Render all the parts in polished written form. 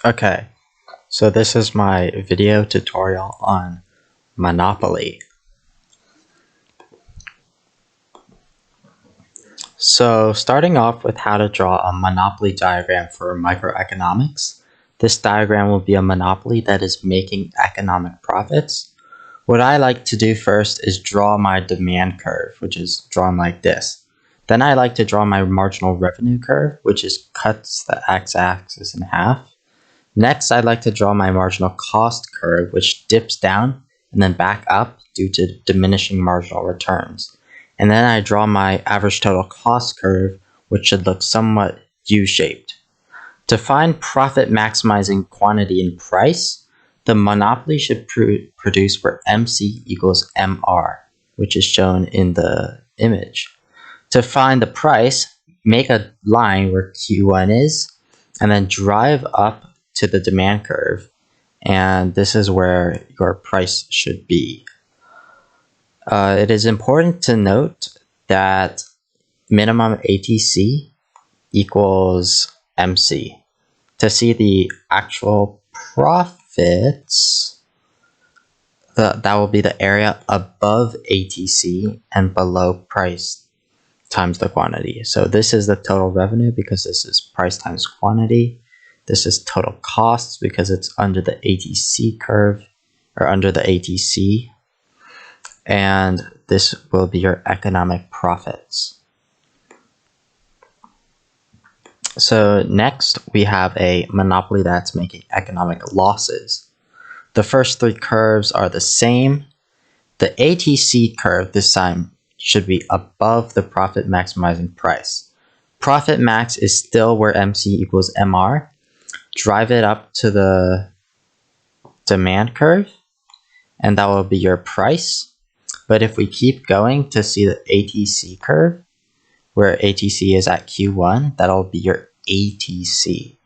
Okay, so this is my video tutorial on monopoly. So starting off with how to draw a monopoly diagram for microeconomics. This diagram will be a monopoly that is making economic profits. What I like to do first is draw my demand curve, which is drawn like this. Then I like to draw my marginal revenue curve, which cuts the x-axis in half. Next, I'd like to draw my marginal cost curve, which dips down and then back up due to diminishing marginal returns. And then I draw my average total cost curve, which should look somewhat U-shaped. To find profit maximizing quantity and price, the monopoly should produce where MC equals MR, which is shown in the image. To find the price, make a line where Q1 is, and then drive up to the demand curve, and this is where your price should be. It is important to note that minimum ATC equals MC. To see the actual profits, that will be the area above ATC and below price times the quantity. So this is the total revenue because this is price times quantity. This is total costs because it's under the ATC curve or under the ATC. And this will be your economic profits. So next we have a monopoly that's making economic losses. The first three curves are the same. The ATC curve this time should be above the profit maximizing price. Profit max is still where MC equals MR. Drive it up to the demand curve, and that will be your price. But if we keep going to see the ATC curve, where ATC is at Q1, that'll be your ATC.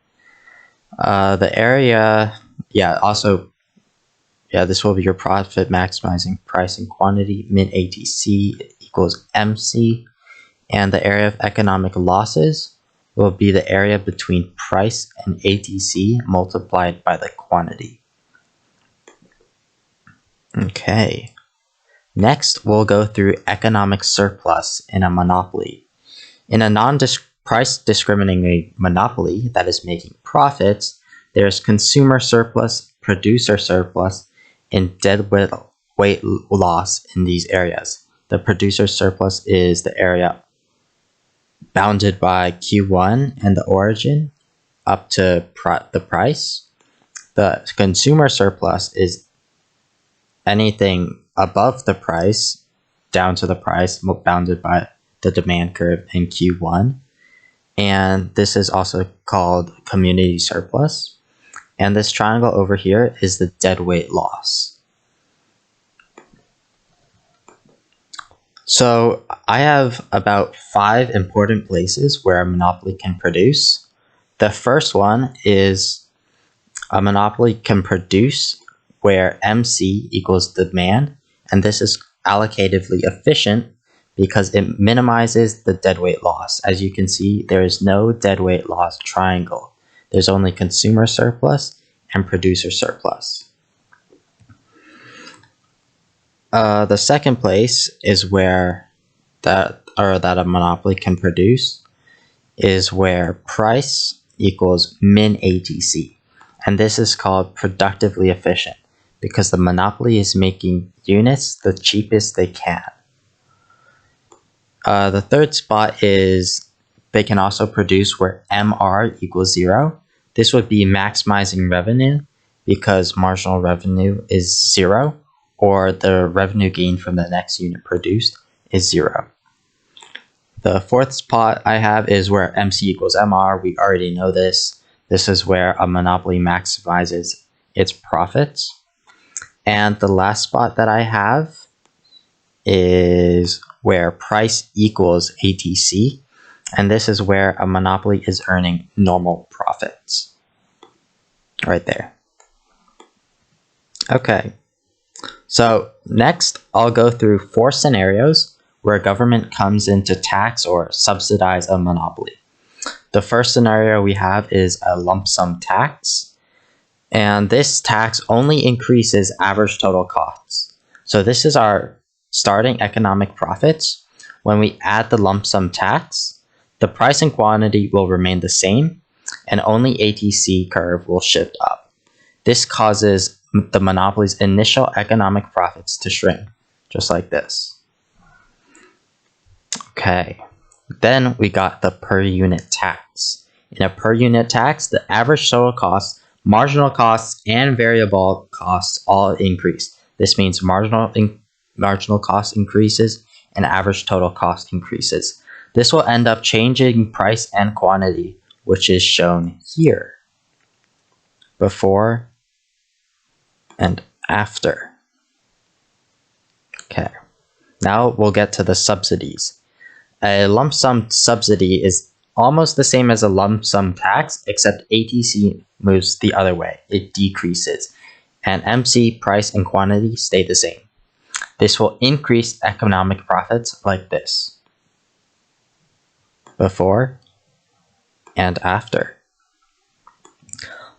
The area, this will be your profit maximizing price and quantity. Min ATC equals MC. And the area of economic losses will be the area between price and ATC multiplied by the quantity. Okay. Next, we'll go through economic surplus in a monopoly. In a non-price discriminating monopoly that is making profits, there's consumer surplus, producer surplus, and deadweight loss in these areas. The producer surplus is the area bounded by Q1 and the origin up to the price. The consumer surplus is anything above the price down to the price bounded by the demand curve in Q1. And this is also called community surplus. And this triangle over here is the deadweight loss. So I have about 5 important places where a monopoly can produce. The first one is a monopoly can produce where MC equals demand, and this is allocatively efficient because it minimizes the deadweight loss. As you can see, there is no deadweight loss triangle. There's only consumer surplus and producer surplus. The second place is where that a monopoly can produce is where price equals min ATC, and this is called productively efficient because the monopoly is making units the cheapest they can. The third spot is they can also produce where MR equals 0. This would be maximizing revenue because marginal revenue is 0, or the revenue gain from the next unit produced is 0. The fourth spot I have is where MC equals MR. We already know this. This is where a monopoly maximizes its profits. And the last spot that I have is where price equals ATC. And this is where a monopoly is earning normal profits. Right there. Okay. So next, I'll go through 4 scenarios where government comes in to tax or subsidize a monopoly. The first scenario we have is a lump sum tax. And this tax only increases average total costs. So this is our starting economic profits. When we add the lump sum tax, the price and quantity will remain the same, and only ATC curve will shift up. This causes the monopoly's initial economic profits to shrink, just like this. Okay, then we got the per unit tax. In a per unit tax, the average total cost, marginal costs, and variable costs all increase. This means marginal cost increases and average total cost increases. This will end up changing price and quantity, which is shown here. Before and after. Okay, now we'll get to the subsidies. A lump sum subsidy is almost the same as a lump sum tax, except ATC moves the other way. It decreases, and MC, price, and quantity stay the same. This will increase economic profits like this. Before and after.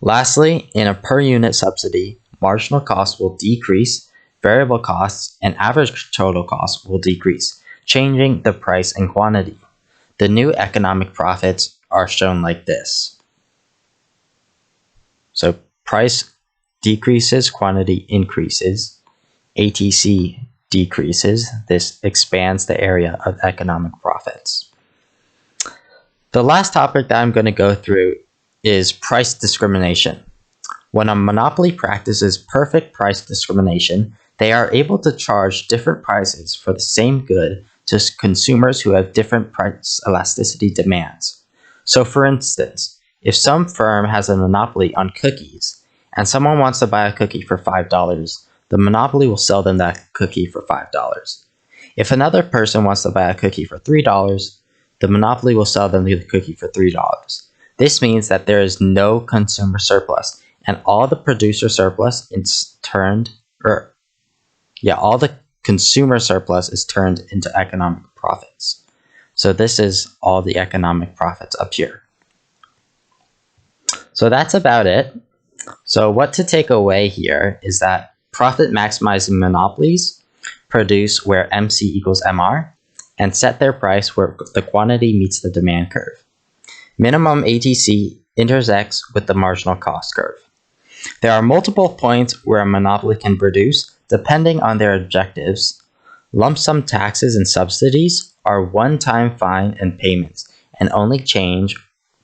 Lastly, in a per unit subsidy, marginal costs will decrease, variable costs and average total costs will decrease, changing the price and quantity. The new economic profits are shown like this. So price decreases, quantity increases, ATC decreases. This expands the area of economic profits. The last topic that I'm going to go through is price discrimination. When a monopoly practices perfect price discrimination, they are able to charge different prices for the same good to consumers who have different price elasticity demands. So for instance, if some firm has a monopoly on cookies and someone wants to buy a cookie for $5, the monopoly will sell them that cookie for $5. If another person wants to buy a cookie for $3, the monopoly will sell them the cookie for $3. This means that there is no consumer surplus, and all the producer surplus is all the consumer surplus is turned into economic profits. So this is all the economic profits up here. So that's about it. So what to take away here is that profit maximizing monopolies produce where MC equals MR and set their price where the quantity meets the demand curve. Minimum ATC intersects with the marginal cost curve. There are multiple points where a monopoly can produce depending on their objectives. Lump sum taxes and subsidies are one-time fine and payments and only change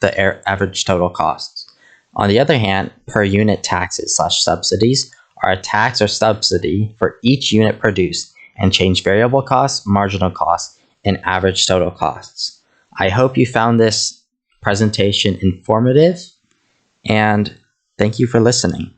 the average total costs. On the other hand, per unit taxes/subsidies are a tax or subsidy for each unit produced and change variable costs, marginal costs, and average total costs. I hope you found this presentation informative, and thank you for listening.